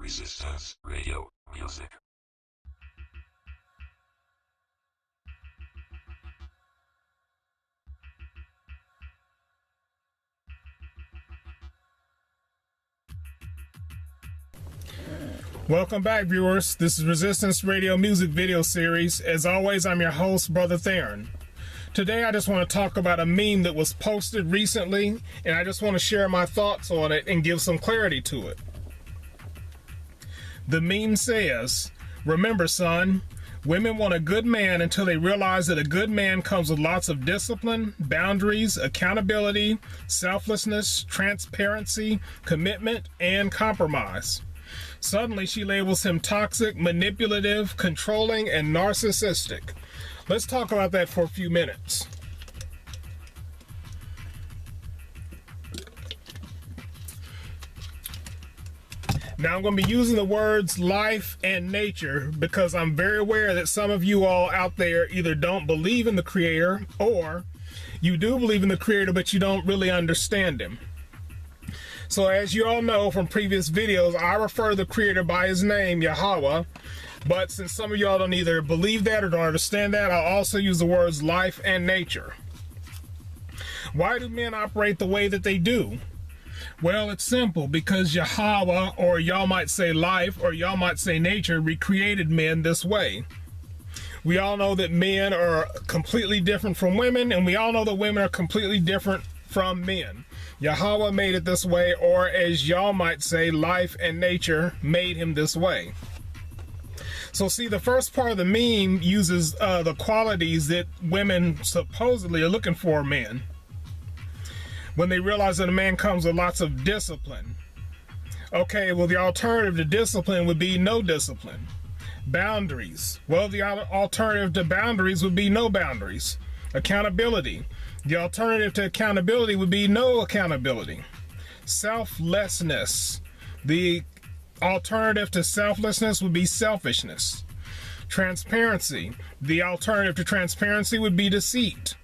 Resistance Radio Music. Welcome back, viewers. This is Resistance Radio Music Video Series. As always, I'm your host, Brother Theron. Today, I just want to talk about a meme that was posted recently, and I just want to share my thoughts on it and give some clarity to it. The meme says, "Remember, son, women want a good man until they realize that a good man comes with lots of discipline, boundaries, accountability, selflessness, transparency, commitment, and compromise. Suddenly, she labels him toxic, manipulative, controlling, and narcissistic." Let's talk about that for a few minutes. Now, I'm going to be using the words life and nature because I'm very aware that some of you all out there either don't believe in the Creator or you do believe in the Creator, but you don't really understand Him. So as you all know from previous videos, I refer to the Creator by His name, Yahweh. But since some of y'all don't either believe that or don't understand that, I'll also use the words life and nature. Why do men operate the way that they do? Well, it's simple, because Yahweh, or y'all might say life, or y'all might say nature, recreated men this way. We all know that men are completely different from women, and we all know that women are completely different from men. Yahweh made it this way, or as y'all might say, life and nature made him this way. So see, the first part of the meme uses the qualities that women supposedly are looking for in men. When they realize that a man comes with lots of discipline. Okay, well, the alternative to discipline would be no discipline. Boundaries. Well, the alternative to boundaries would be no boundaries. Accountability. The alternative to accountability would be no accountability. Selflessness. The alternative to selflessness would be selfishness. Transparency. The alternative to transparency would be deceit.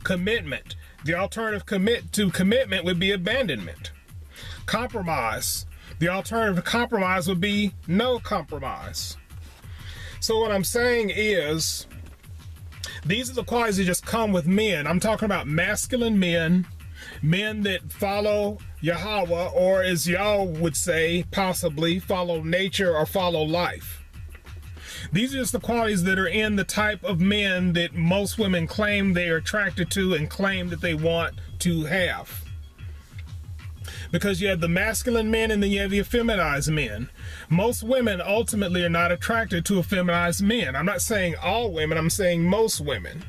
Commitment. The alternative to commitment would be abandonment. Compromise. The alternative to compromise would be no compromise. So what I'm saying is, these are the qualities that just come with men. I'm talking about masculine men, men that follow Yahweh, or as y'all would say, possibly follow nature or follow life. These are just the qualities that are in the type of men that most women claim they are attracted to and claim that they want to have. Because you have the masculine men and then you have the effeminized men. Most women ultimately are not attracted to effeminized men. I'm not saying all women, I'm saying most women.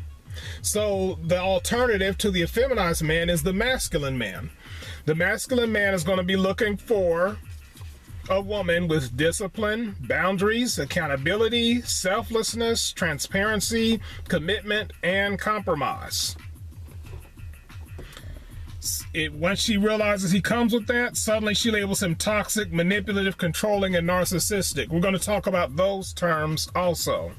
So the alternative to the effeminized man is the masculine man. The masculine man is going to be looking for a woman with discipline, boundaries, accountability, selflessness, transparency, commitment, and compromise. Once she realizes he comes with that, suddenly she labels him toxic, manipulative, controlling, and narcissistic. We're going to talk about those terms also.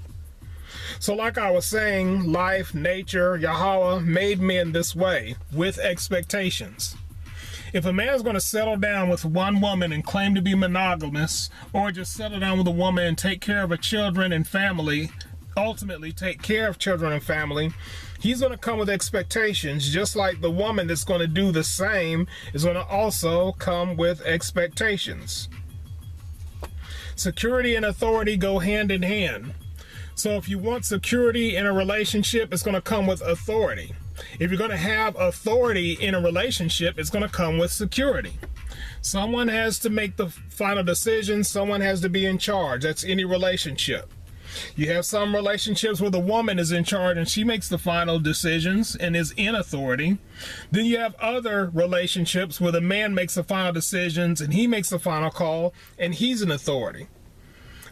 So like I was saying, life, nature, Yahweh made men this way with expectations. If a man is going to settle down with one woman and claim to be monogamous, or just settle down with a woman and take care of her children and family, ultimately take care of children and family, he's going to come with expectations, just like the woman that's going to do the same is going to also come with expectations. Security and authority go hand in hand. So if you want security in a relationship, it's going to come with authority. If you're going to have authority in a relationship, it's going to come with security. Someone has to make the final decision. Someone has to be in charge. That's any relationship. You have some relationships where the woman is in charge and she makes the final decisions and is in authority. Then you have other relationships where the man makes the final decisions and he makes the final call and he's in authority.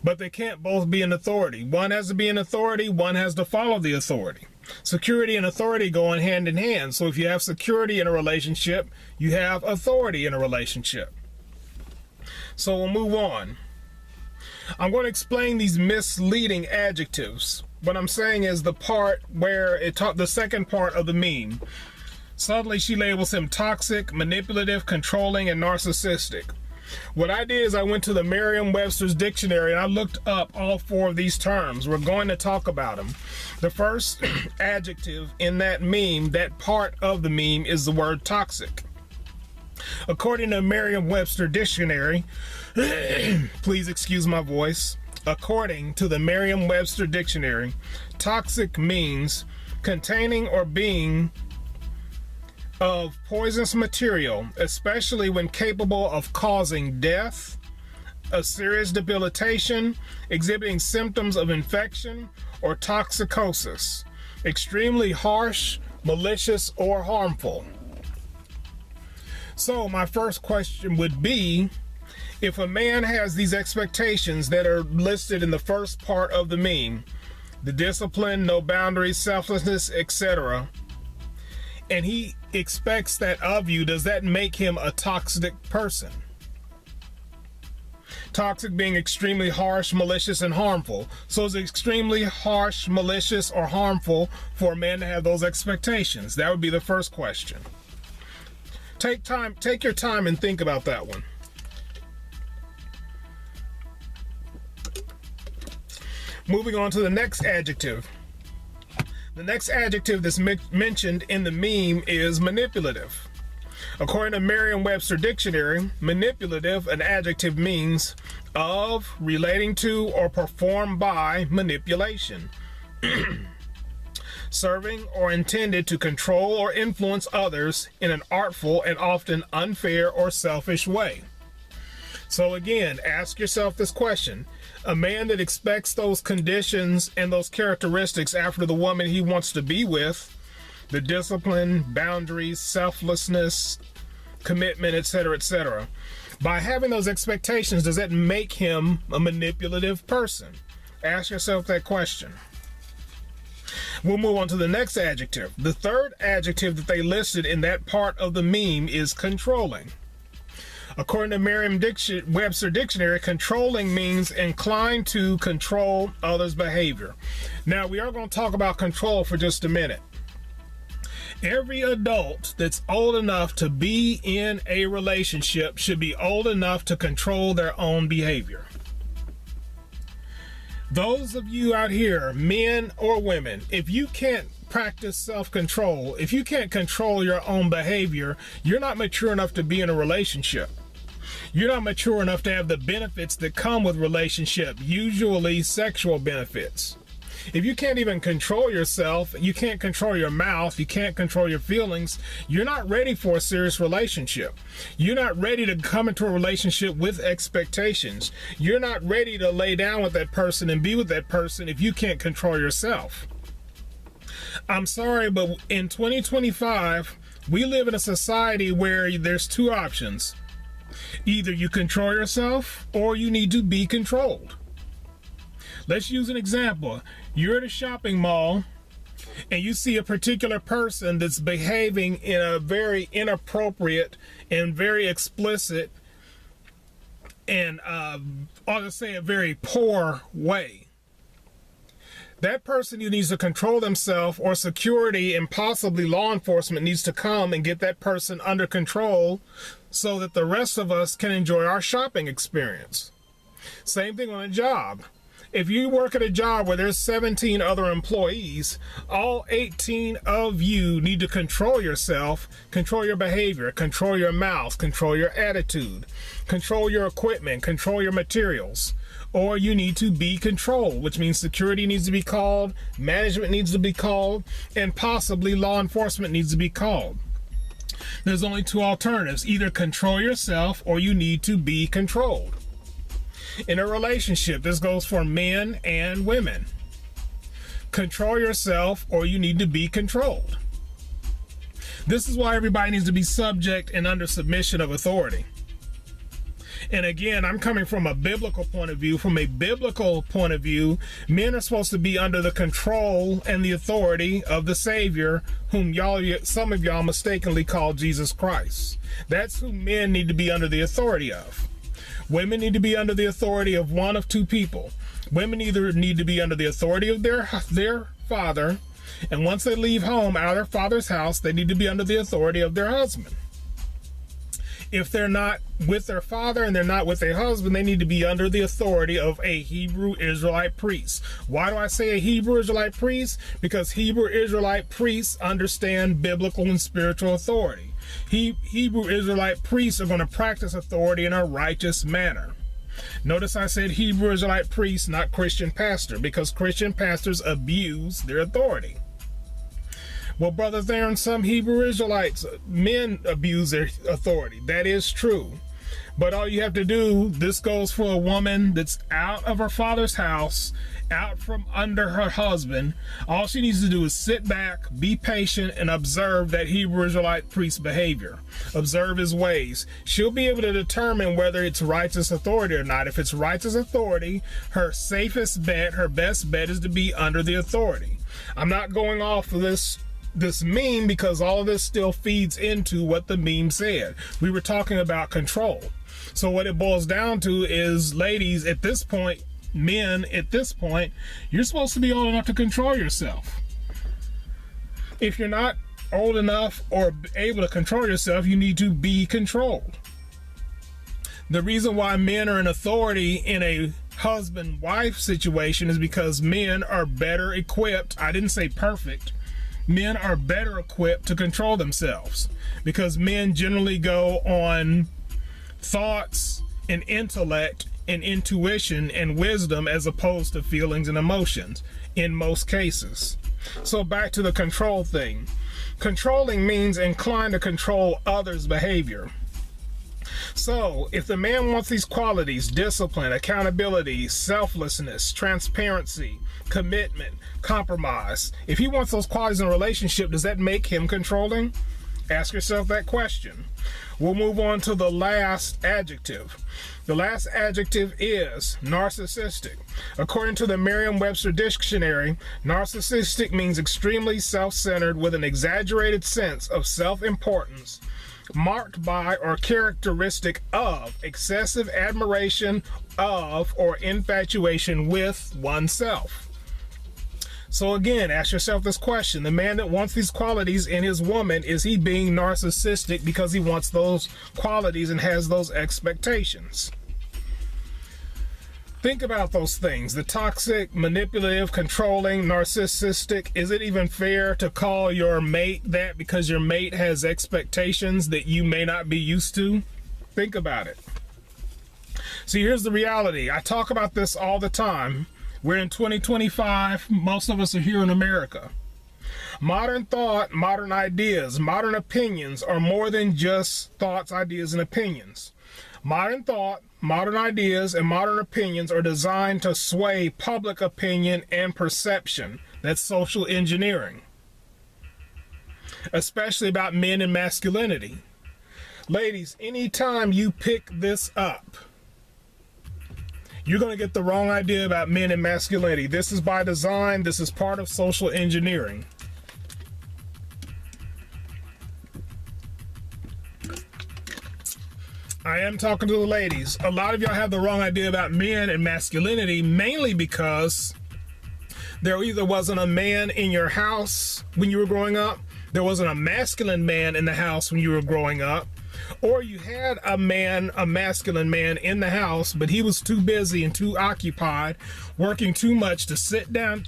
But they can't both be in authority. One has to be in authority, one has to follow the authority. Security and authority go hand in hand. So if you have security in a relationship, you have authority in a relationship. So we'll move on. I'm going to explain these misleading adjectives. What I'm saying is the part where the second part of the meme. Suddenly she labels him toxic, manipulative, controlling, and narcissistic. What I did is I went to the Merriam-Webster's dictionary and I looked up all four of these terms. We're going to talk about them. The first adjective in that meme, that part of the meme, is the word toxic. According to Merriam-Webster dictionary, please excuse my voice. According to the Merriam-Webster dictionary, toxic means containing or being of poisonous material, especially when capable of causing death, a serious debilitation, exhibiting symptoms of infection or toxicosis, extremely harsh, malicious, or harmful. So my first question would be, if a man has these expectations that are listed in the first part of the meme, the discipline, no boundaries, selflessness, etc., and he expects that of you, does that make him a toxic person? Toxic being extremely harsh, malicious, and harmful. So is it extremely harsh, malicious, or harmful for a man to have those expectations? That would be the first question. Take your time and think about that one. Moving on to the next adjective. The next adjective that's mentioned in the meme is manipulative. According to Merriam-Webster dictionary, manipulative, an adjective, means of, relating to, or performed by manipulation. Serving or intended to control or influence others in an artful and often unfair or selfish way. So again, ask yourself this question. A man that expects those conditions and those characteristics after the woman he wants to be with, the discipline, boundaries, selflessness, commitment, etc., etc., by having those expectations, does that make him a manipulative person? Ask yourself that question. We'll move on to the next adjective. The third adjective that they listed in that part of the meme is controlling. According to Merriam-Webster dictionary, controlling means inclined to control others' behavior. Now, we are going to talk about control for just a minute. Every adult that's old enough to be in a relationship should be old enough to control their own behavior. Those of you out here, men or women, if you can't practice self-control, if you can't control your own behavior, you're not mature enough to be in a relationship. You're not mature enough to have the benefits that come with relationship, usually sexual benefits. If you can't even control yourself, you can't control your mouth, you can't control your feelings, you're not ready for a serious relationship. You're not ready to come into a relationship with expectations. You're not ready to lay down with that person and be with that person if you can't control yourself. I'm sorry, but in 2025, we live in a society where there's two options. Either you control yourself or you need to be controlled. Let's use an example. You're at a shopping mall and you see a particular person that's behaving in a very inappropriate and very explicit and I'll just say a very poor way. That person who needs to control themselves, or security and possibly law enforcement needs to come and get that person under control so that the rest of us can enjoy our shopping experience. Same thing on a job. If you work at a job where there's 17 other employees, all 18 of you need to control yourself, control your behavior, control your mouth, control your attitude, control your equipment, control your materials. Or you need to be controlled, which means security needs to be called, management needs to be called, and possibly law enforcement needs to be called. There's only two alternatives. Either control yourself or you need to be controlled. In a relationship, this goes for men and women. Control yourself or you need to be controlled. This is why everybody needs to be subject and under submission of authority. And again, I'm coming from a biblical point of view. From a biblical point of view, men are supposed to be under the control and the authority of the Savior, whom some of y'all mistakenly call Jesus Christ. That's who men need to be under the authority of. Women need to be under the authority of one of two people. Women either need to be under the authority of their father, and once they leave home out of their father's house, they need to be under the authority of their husband. If they're not with their father and they're not with their husband, they need to be under the authority of a Hebrew Israelite priest. Why do I say a Hebrew Israelite priest? Because Hebrew Israelite priests understand biblical and spiritual authority. Hebrew Israelite priests are going to practice authority in a righteous manner. Notice I said Hebrew Israelite priest, not Christian pastor, because Christian pastors abuse their authority. Well, Brother Theron, some Hebrew Israelites, men abuse their authority. That is true. But all you have to do, this goes for a woman that's out of her father's house, out from under her husband. All she needs to do is sit back, be patient, and observe that Hebrew Israelite priest's behavior. Observe his ways. She'll be able to determine whether it's righteous authority or not. If it's righteous authority, her safest bet, her best bet is to be under the authority. I'm not going off of this meme because all of this still feeds into what the meme said. We were talking about control. So what it boils down to is, ladies, at this point, men, at this point, you're supposed to be old enough to control yourself. If you're not old enough or able to control yourself, you need to be controlled. The reason why men are in authority in a husband-wife situation is because men are better equipped. I didn't say perfect. Men are better equipped to control themselves because men generally go on thoughts and intellect and intuition and wisdom as opposed to feelings and emotions in most cases. So back to the control thing. Controlling means inclined to control others' behavior. So if the man wants these qualities, discipline, accountability, selflessness, transparency, commitment, compromise, if he wants those qualities in a relationship, does that make him controlling? Ask yourself that question. We'll move on to the last adjective. The last adjective is narcissistic. According to the Merriam-Webster dictionary, narcissistic means extremely self-centered with an exaggerated sense of self-importance, marked by or characteristic of excessive admiration of or infatuation with oneself. So again, ask yourself this question. The man that wants these qualities in his woman, is he being narcissistic because he wants those qualities and has those expectations? Think about those things. The toxic, manipulative, controlling, narcissistic. Is it even fair to call your mate that because your mate has expectations that you may not be used to? Think about it. See, here's the reality. I talk about this all the time. We're in 2025. Most of us are here in America. Modern thought, modern ideas, modern opinions are more than just thoughts, ideas, and opinions. Modern thought, modern ideas, and modern opinions are designed to sway public opinion and perception. That's social engineering, especially about men and masculinity. Ladies, anytime you pick this up, you're going to get the wrong idea about men and masculinity. This is by design. This is part of social engineering. I am talking to the ladies. A lot of y'all have the wrong idea about men and masculinity, mainly because there either wasn't a man in your house when you were growing up, there wasn't a masculine man in the house when you were growing up, or you had a masculine man in the house, but he was too busy and too occupied, working too much to sit down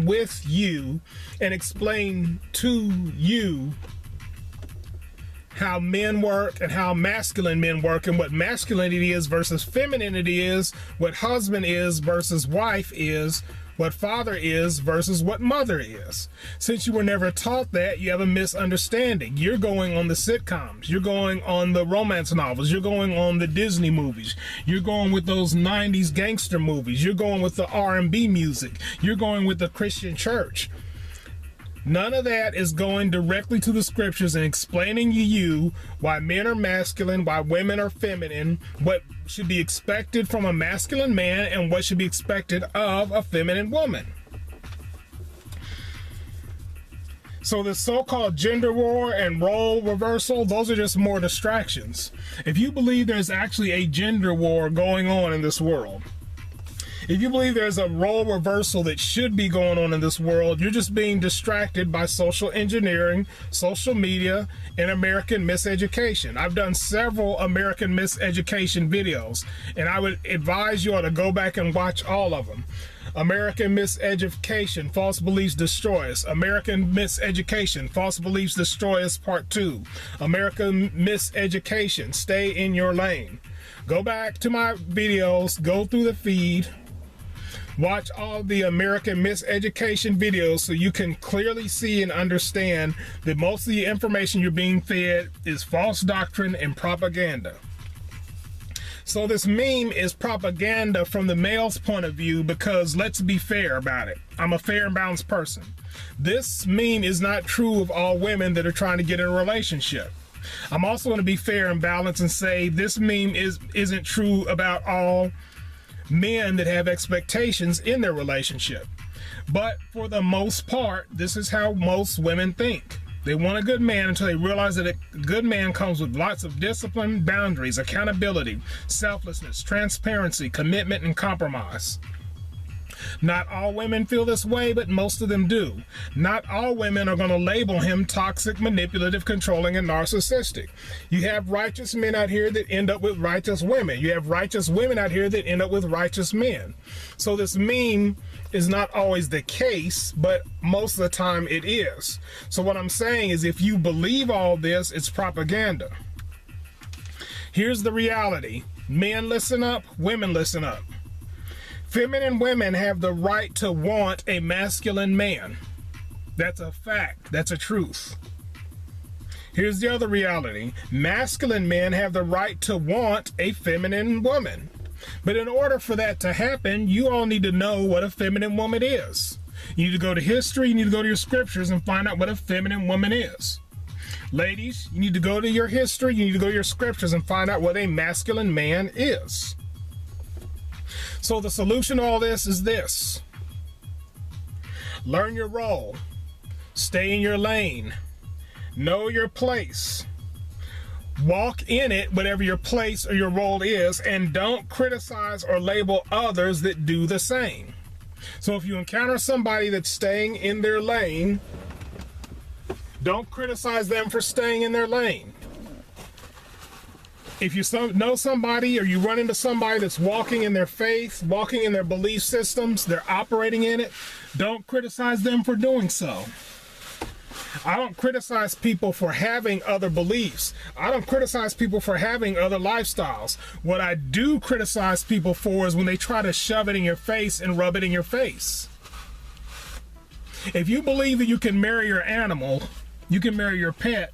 with you and explain to you how men work and how masculine men work and what masculinity is versus femininity is, what husband is versus wife is, what father is versus what mother is. Since you were never taught that, you have a misunderstanding. You're going on the sitcoms. You're going on the romance novels. You're going on the Disney movies. You're going with those 90s gangster movies. You're going with the R&B music. You're going with the Christian church. None of that is going directly to the scriptures and explaining to you why men are masculine, why women are feminine, what should be expected from a masculine man, and what should be expected of a feminine woman. So the so-called gender war and role reversal, those are just more distractions. If you believe there's actually a gender war going on in this world, If you believe there's a role reversal that should be going on in this world, you're just being distracted by social engineering, social media, and American miseducation. I've done several American miseducation videos, and I would advise you all to go back and watch all of them. American miseducation, false beliefs destroy us. American miseducation, false beliefs destroy us, part 2. American miseducation, stay in your lane. Go back to my videos, go through the feed, watch all the American miseducation videos so you can clearly see and understand that most of the information you're being fed is false doctrine and propaganda. So this meme is propaganda from the male's point of view because let's be fair about it. I'm a fair and balanced person. This meme is not true of all women that are trying to get in a relationship. I'm also going to be fair and balanced and say this meme isn't true about all men that have expectations in their relationship. But for the most part, this is how most women think. They want a good man until they realize that a good man comes with lots of discipline, boundaries, accountability, selflessness, transparency, commitment, and compromise. Not all women feel this way, but most of them do. Not all women are going to label him toxic, manipulative, controlling, and narcissistic. You have righteous men out here that end up with righteous women. You have righteous women out here that end up with righteous men. So this meme is not always the case, but most of the time it is. So what I'm saying is if you believe all this, it's propaganda. Here's the reality. Men listen up, women listen up. Feminine women have the right to want a masculine man. That's a fact. That's a truth. Here's the other reality. Masculine men have the right to want a feminine woman. But in order for that to happen, you all need to know what a feminine woman is. You need to go to history, you need to go to your scriptures and find out what a feminine woman is. Ladies, you need to go to your history, you need to go to your scriptures and find out what a masculine man is. So the solution to all this is this. Learn your role. Stay in your lane. Know your place. Walk in it, whatever your place or your role is, and don't criticize or label others that do the same. So if you encounter somebody that's staying in their lane, don't criticize them for staying in their lane. If you know somebody or you run into somebody that's walking in their faith, walking in their belief systems, they're operating in it, don't criticize them for doing so. I don't criticize people for having other beliefs. I don't criticize people for having other lifestyles. What I do criticize people for is when they try to shove it in your face and rub it in your face. If you believe that you can marry your animal, you can marry your pet,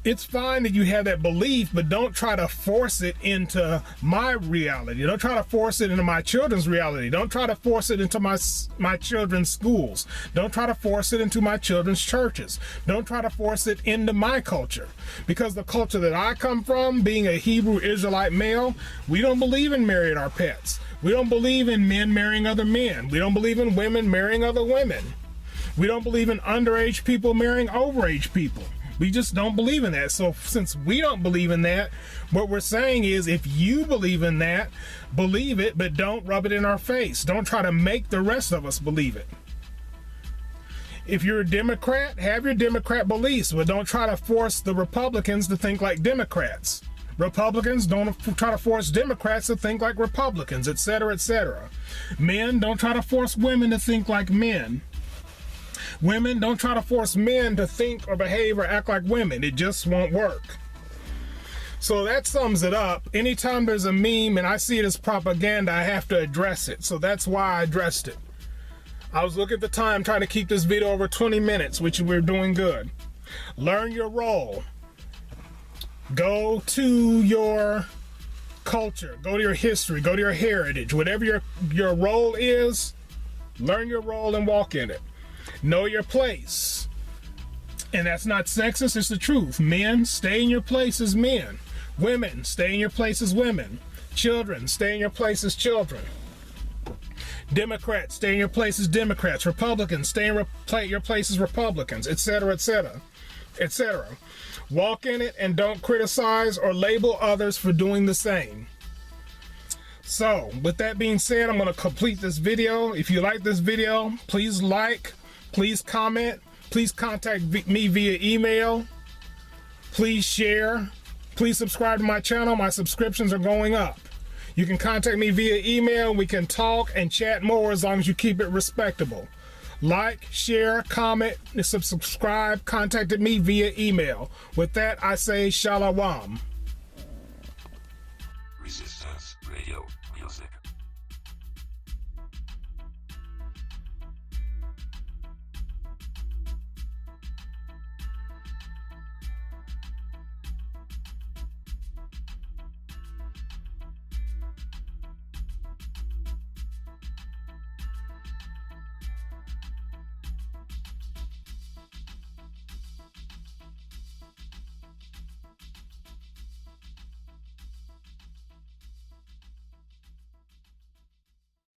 it's fine that you have that belief, but don't try to force it into my reality. Don't try to force it into my children's reality. Don't try to force it into my children's schools. Don't try to force it into my children's churches. Don't try to force it into my culture. Because the culture that I come from, being a Hebrew Israelite male, we don't believe in marrying our pets. We don't believe in men marrying other men. We don't believe in women marrying other women. We don't believe in underage people marrying overage people. We just don't believe in that. So since we don't believe in that, what we're saying is if you believe in that, believe it, but don't rub it in our face. Don't try to make the rest of us believe it. If you're a Democrat, have your Democrat beliefs, but don't try to force the Republicans to think like Democrats. Republicans, don't try to force Democrats to think like Republicans, etc., etc. Men, don't try to force women to think like men. Women, don't try to force men to think or behave or act like women. It just won't work. So that sums it up. Anytime there's a meme and I see it as propaganda, I have to address it. So that's why I addressed it. I was looking at the time trying to keep this video over 20 minutes, which we're doing good. Learn your role. Go to your culture. Go to your history. Go to your heritage. Whatever your role is, learn your role and walk in it. Know your place. And that's not sexist, it's the truth. Men, stay in your place as men. Women, stay in your place as women. Children, stay in your place as children. Democrats, stay in your place as Democrats. Republicans, stay in your place as Republicans, etc., etc., etc. Walk in it and don't criticize or label others for doing the same. So, with that being said, I'm going to complete this video. If you like this video, please like, please comment, please contact me via email, please share, please subscribe to my channel. My subscriptions are going up. You can contact me via email. We can talk and chat more as long as you keep it respectable. Like, share, comment, subscribe, contact me via email. With that, I say shalom. Resistance Radio.